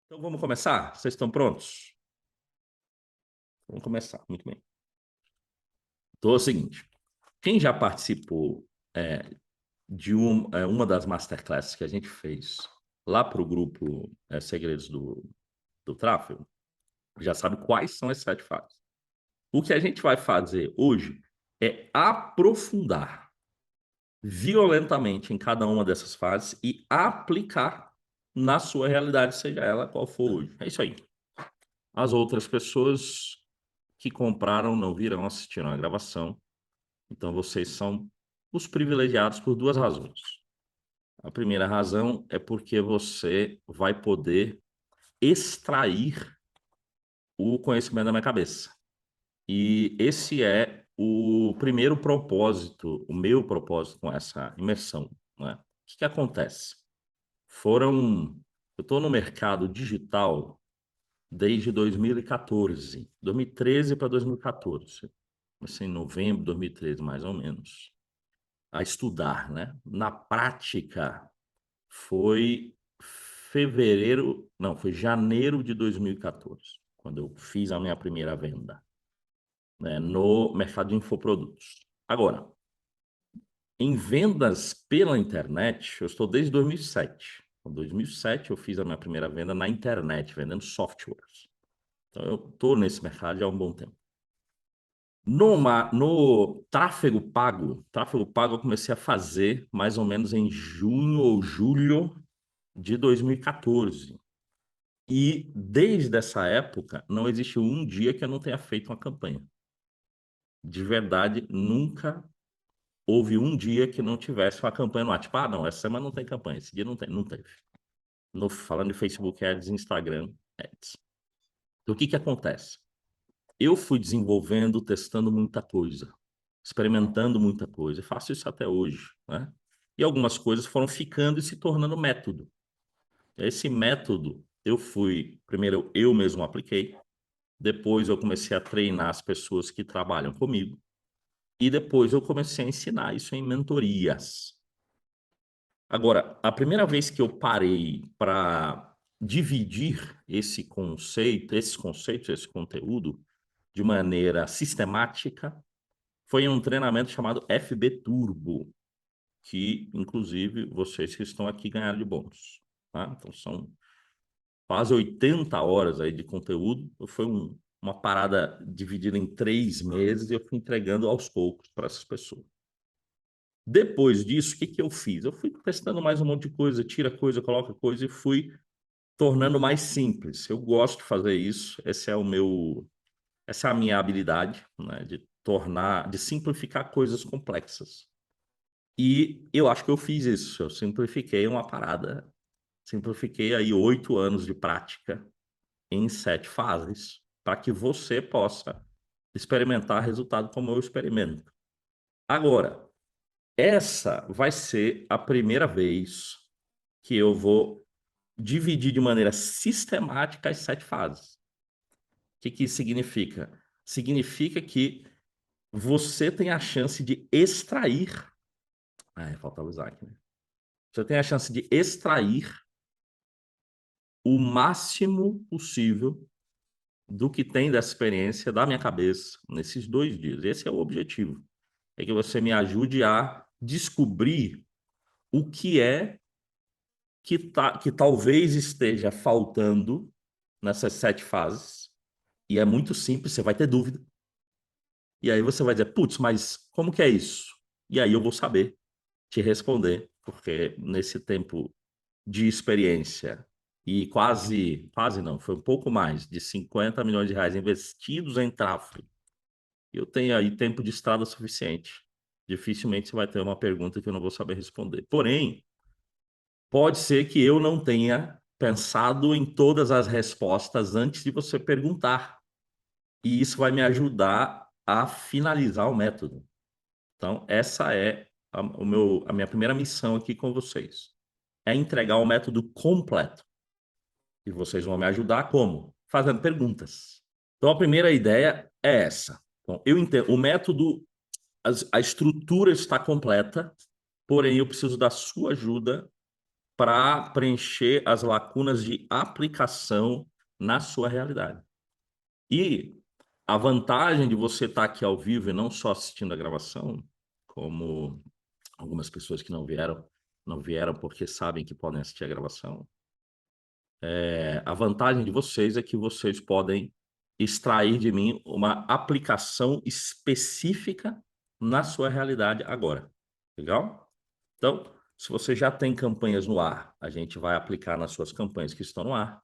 Então vamos começar? Vocês estão prontos? Vamos começar, muito bem. Então é o seguinte, quem já participou de uma das masterclasses que a gente fez lá para o grupo Segredos do Tráfego, já sabe quais são as 7 fases. O que a gente vai fazer hoje é aprofundar violentamente em cada uma dessas fases e aplicar na sua realidade, seja ela qual for hoje. É isso aí. As outras pessoas que compraram não virão assistir a gravação. Então, vocês são os privilegiados por 2 razões. A primeira razão é porque você vai poder extrair o conhecimento da minha cabeça. E esse é o primeiro propósito, o meu propósito com essa imersão, né? O que acontece? Eu estou no mercado digital desde 2014, 2013 para 2014. Comecei em novembro de 2013, mais ou menos, a estudar, né? Na prática, foi foi janeiro de 2014, quando eu fiz a minha primeira venda, né, no mercado de infoprodutos. Agora, em vendas pela internet, eu estou desde 2007. Em 2007, eu fiz a minha primeira venda na internet, vendendo softwares. Então, eu estou nesse mercado já há um bom tempo. No tráfego pago eu comecei a fazer mais ou menos em junho ou julho de 2014. E desde essa época não existe um dia que eu não tenha feito uma campanha. De verdade, nunca houve um dia que não tivesse uma campanha no ar. Tipo, não, essa semana não tem campanha, esse dia não tem, não teve. Falando de Facebook Ads, Instagram Ads. Então, o que acontece? Eu fui desenvolvendo, testando muita coisa, experimentando muita coisa. Faço isso até hoje, né? E algumas coisas foram ficando e se tornando método. Esse método, primeiro eu mesmo apliquei, depois eu comecei a treinar as pessoas que trabalham comigo, e depois eu comecei a ensinar isso em mentorias. Agora, a primeira vez que eu parei para dividir esse conceito, esse conteúdo, de maneira sistemática, foi em um treinamento chamado FB Turbo, que, inclusive, vocês que estão aqui ganharam de bônus. Tá? Então, são quase 80 horas aí de conteúdo. Foi uma parada dividida em 3 meses e eu fui entregando aos poucos para essas pessoas. Depois disso, o que eu fiz? Eu fui testando mais um monte de coisa, tira coisa, coloca coisa e fui tornando mais simples. Eu gosto de fazer isso, essa é a minha habilidade, né, de simplificar coisas complexas. E eu acho que eu fiz isso, eu simplifiquei uma parada, simplifiquei aí 8 anos de prática em 7 fases, para que você possa experimentar resultado como eu experimento. Agora, essa vai ser a primeira vez que eu vou dividir de maneira sistemática as 7 fases. O que isso significa? Significa que você tem a chance de extrair. Falta usar aqui, né? Você tem a chance de extrair o máximo possível do que tem dessa experiência da minha cabeça nesses 2 dias. Esse é o objetivo. É que você me ajude a descobrir o que é que talvez esteja faltando nessas 7 fases. E é muito simples, você vai ter dúvida. E aí você vai dizer, putz, mas como que é isso? E aí eu vou saber te responder, porque nesse tempo de experiência e quase não, foi um pouco mais de 50 milhões de reais investidos em tráfego, eu tenho aí tempo de estrada suficiente. Dificilmente você vai ter uma pergunta que eu não vou saber responder. Porém, pode ser que eu não tenha pensado em todas as respostas antes de você perguntar. E isso vai me ajudar a finalizar o método. Então, essa é a minha primeira missão aqui com vocês. É entregar o método completo. E vocês vão me ajudar como? Fazendo perguntas. Então, a primeira ideia é essa. Bom, eu entendo, o método, a estrutura está completa, porém eu preciso da sua ajuda para preencher as lacunas de aplicação na sua realidade. E a vantagem de você estar aqui ao vivo e não só assistindo a gravação, como algumas pessoas que não vieram porque sabem que podem assistir a gravação. A vantagem de vocês é que vocês podem extrair de mim uma aplicação específica na sua realidade agora. Legal? Então, se você já tem campanhas no ar, a gente vai aplicar nas suas campanhas que estão no ar.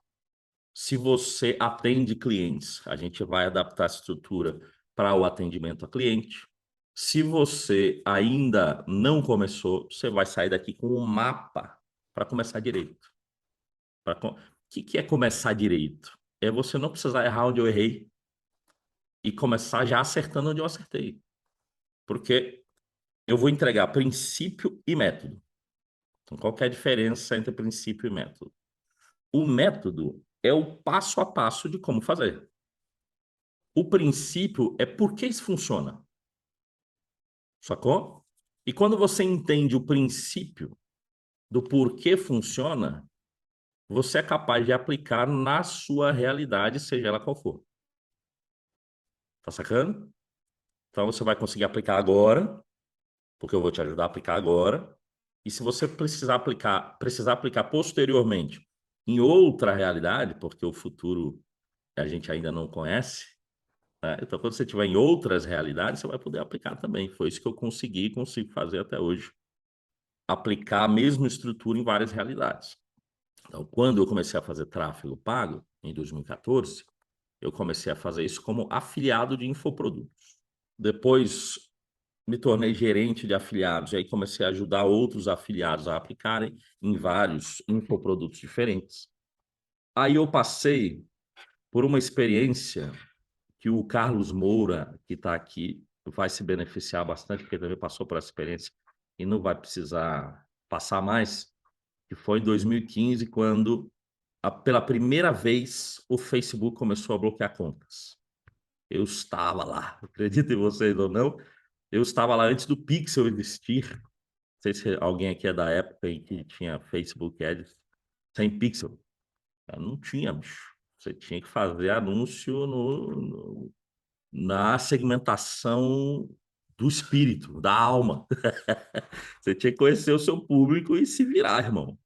Se você atende clientes, a gente vai adaptar a estrutura para o atendimento a cliente. Se você ainda não começou, você vai sair daqui com um mapa para começar direito. O que é começar direito? É você não precisar errar onde eu errei e começar já acertando onde eu acertei. Porque eu vou entregar princípio e método. Então, qual que é a diferença entre princípio e método? O método é o passo a passo de como fazer. O princípio é por que isso funciona. Sacou? E quando você entende o princípio do porquê funciona, você é capaz de aplicar na sua realidade, seja ela qual for. Tá sacando? Então você vai conseguir aplicar agora, porque eu vou te ajudar a aplicar agora. E se você precisar aplicar posteriormente em outra realidade, porque o futuro a gente ainda não conhece, né? Então quando você estiver em outras realidades, você vai poder aplicar também. Foi isso que eu consigo fazer até hoje. Aplicar a mesma estrutura em várias realidades. Então, quando eu comecei a fazer tráfego pago, em 2014, eu comecei a fazer isso como afiliado de infoprodutos. Depois me tornei gerente de afiliados, e aí comecei a ajudar outros afiliados a aplicarem em vários infoprodutos diferentes. Aí eu passei por uma experiência que o Carlos Moura, que está aqui, vai se beneficiar bastante, porque também passou por essa experiência e não vai precisar passar mais, que foi em 2015, quando, pela primeira vez, o Facebook começou a bloquear contas. Eu estava lá, acreditem vocês ou não, eu estava lá antes do Pixel existir. Não sei se alguém aqui é da época em que tinha Facebook Ads sem Pixel. Não tinha, bicho. Você tinha que fazer anúncio na segmentação do espírito, da alma. Você tinha que conhecer o seu público e se virar, irmão.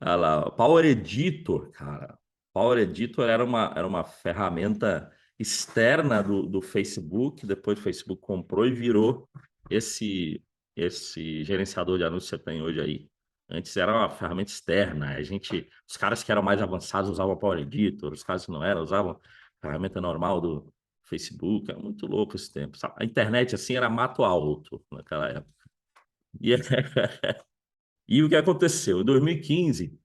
Olha lá, Power Editor, cara. Power Editor era uma ferramenta externa do Facebook, depois o Facebook comprou e virou esse, esse gerenciador de anúncios que você tem hoje aí. Antes era uma ferramenta externa. Os caras que eram mais avançados usavam Power Editor, os caras que não eram usavam ferramenta normal do Facebook. É muito louco esse tempo. Sabe? A internet assim era mato alto naquela época. E, e o que aconteceu? Em 2015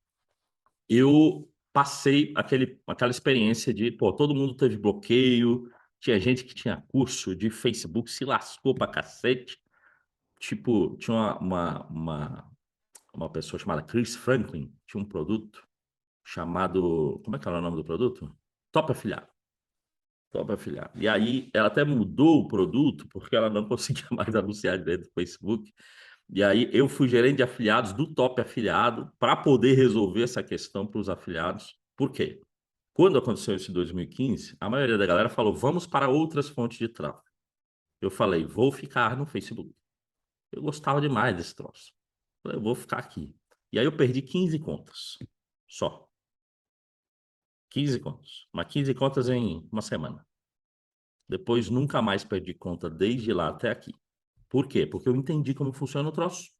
eu passei aquela experiência de, pô, todo mundo teve bloqueio, tinha gente que tinha curso de Facebook, se lascou pra cacete. Tipo, tinha uma pessoa chamada Chris Franklin, tinha um produto chamado, como é que era o nome do produto? Top Afiliado. Top Afiliado. E aí, ela até mudou o produto, porque ela não conseguia mais anunciar dentro do Facebook. E aí eu fui gerente de afiliados do Top Afiliado para poder resolver essa questão para os afiliados. Por quê? Quando aconteceu isso em 2015, a maioria da galera falou: vamos para outras fontes de tráfego. Eu falei: vou ficar no Facebook. Eu gostava demais desse troço. Falei: eu vou ficar aqui. E aí eu perdi 15 contas. Só. 15 contas. Mas 15 contas em uma semana. Depois nunca mais perdi conta desde lá até aqui. Por quê? Porque eu entendi como funciona o troço.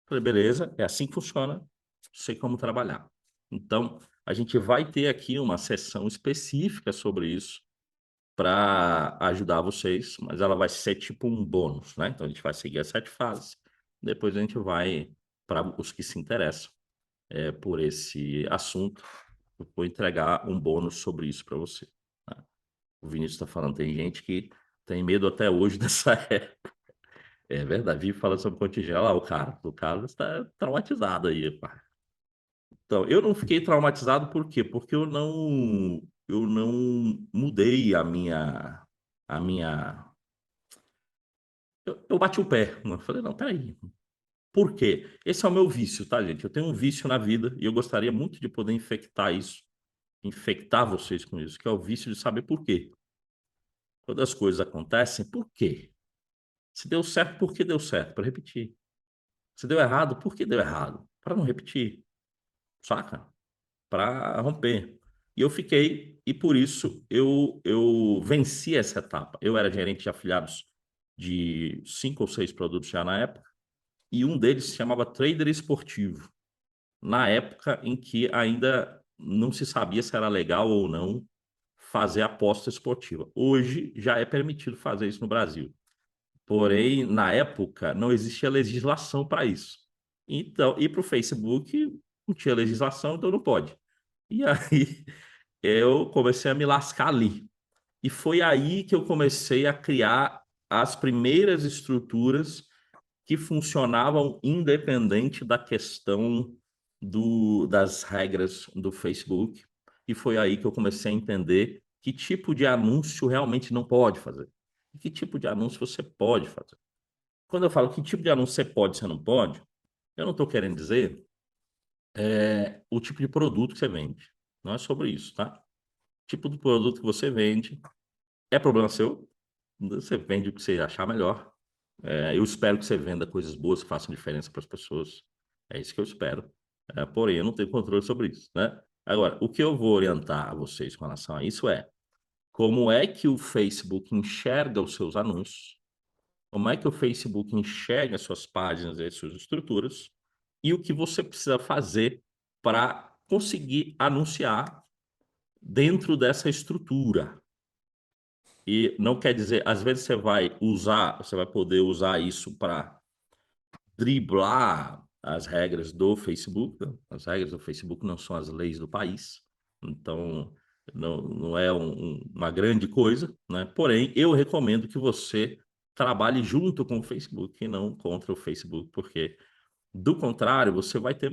Falei, beleza, é assim que funciona, sei como trabalhar. Então, a gente vai ter aqui uma sessão específica sobre isso para ajudar vocês, mas ela vai ser tipo um bônus, né? Então, a gente vai seguir as 7 fases, depois a gente vai para os que se interessam por esse assunto, eu vou entregar um bônus sobre isso para você. Né? O Vinícius está falando, tem gente que tem medo até hoje dessa época. É verdade, vive falando sobre contingência. Olha lá, o cara está traumatizado aí, pá. Então, eu não fiquei traumatizado por quê? Porque eu não mudei a minha. Eu bati o pé. Eu falei, não, peraí. Por quê? Esse é o meu vício, tá, gente? Eu tenho um vício na vida e eu gostaria muito de poder infectar isso, infectar vocês com isso, que é o vício de saber por quê. Quando as coisas acontecem, por quê? Se deu certo, por que deu certo? Para repetir. Se deu errado, por que deu errado? Para não repetir, saca? Para romper. E eu fiquei, e por isso eu venci essa etapa. Eu era gerente de afiliados de 5 ou 6 produtos já na época, e um deles se chamava Trader Esportivo, na época em que ainda não se sabia se era legal ou não fazer aposta esportiva. Hoje já é permitido fazer isso no Brasil. Porém, na época, não existia legislação para isso. Então, e para o Facebook não tinha legislação, então não pode. E aí eu comecei a me lascar ali. E foi aí que eu comecei a criar as primeiras estruturas que funcionavam independente da questão das regras do Facebook. E foi aí que eu comecei a entender que tipo de anúncio realmente não pode fazer. E que tipo de anúncio você pode fazer. Quando eu falo que tipo de anúncio você pode, você não pode, eu não estou querendo dizer o tipo de produto que você vende. Não é sobre isso, tá? Tipo de produto que você vende é problema seu. Você vende o que você achar melhor. Eu espero que você venda coisas boas que façam diferença para as pessoas. É isso que eu espero. Porém, eu não tenho controle sobre isso, né? Agora, o que eu vou orientar a vocês com relação a isso é como é que o Facebook enxerga os seus anúncios, como é que o Facebook enxerga as suas páginas e as suas estruturas, e o que você precisa fazer para conseguir anunciar dentro dessa estrutura. E não quer dizer, às vezes você vai poder usar isso para driblar as regras do Facebook. As regras do Facebook não são as leis do país, então não é uma grande coisa, né? Porém, eu recomendo que você trabalhe junto com o Facebook e não contra o Facebook, porque do contrário, você vai ter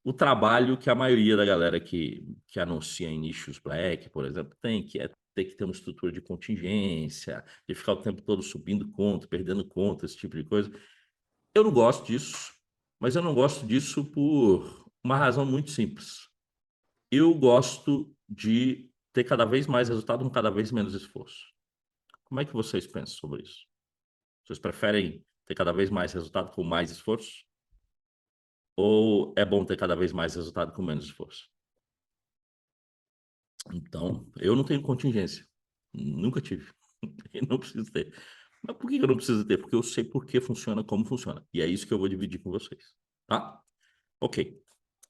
o trabalho que a maioria da galera que anuncia em nichos black, por exemplo, tem, que é ter que ter uma estrutura de contingência, de ficar o tempo todo subindo conta, perdendo conta, esse tipo de coisa. Eu não gosto disso, mas eu não gosto disso por uma razão muito simples. Eu gosto de ter cada vez mais resultado com cada vez menos esforço. Como é que vocês pensam sobre isso? Vocês preferem ter cada vez mais resultado com mais esforço? Ou é bom ter cada vez mais resultado com menos esforço? Então, eu não tenho contingência. Nunca tive. E não preciso ter. Mas por que eu não preciso ter? Porque eu sei por que funciona, como funciona. E é isso que eu vou dividir com vocês. Tá? Ok.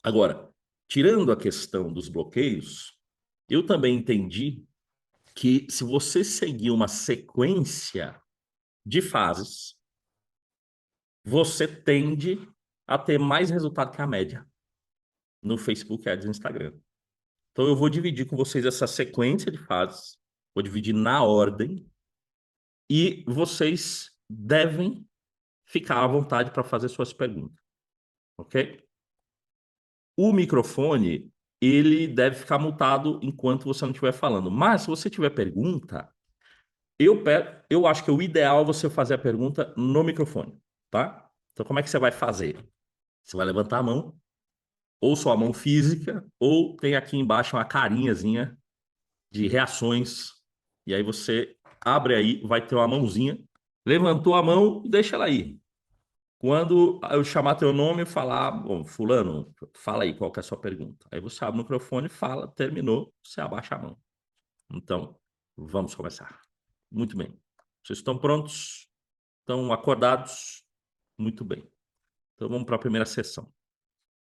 Agora, tirando a questão dos bloqueios, eu também entendi que se você seguir uma sequência de fases, você tende a ter mais resultado que a média no Facebook Ads e no Instagram. Então eu vou dividir com vocês essa sequência de fases, vou dividir na ordem e vocês devem ficar à vontade para fazer suas perguntas, ok? O microfone, ele deve ficar mutado enquanto você não estiver falando. Mas se você tiver pergunta, eu acho que o ideal é você fazer a pergunta no microfone, tá? Então como é que você vai fazer? Você vai levantar a mão, ou sua mão física, ou tem aqui embaixo uma carinhazinha de reações. E aí você abre aí, vai ter uma mãozinha. Levantou a mão, deixa ela aí. Quando eu chamar teu nome e falar, bom, fulano, fala aí, qual que é a sua pergunta? Aí você abre o microfone, fala, terminou, você abaixa a mão. Então, vamos começar. Muito bem. Vocês estão prontos? Estão acordados? Muito bem. Então vamos para a primeira sessão.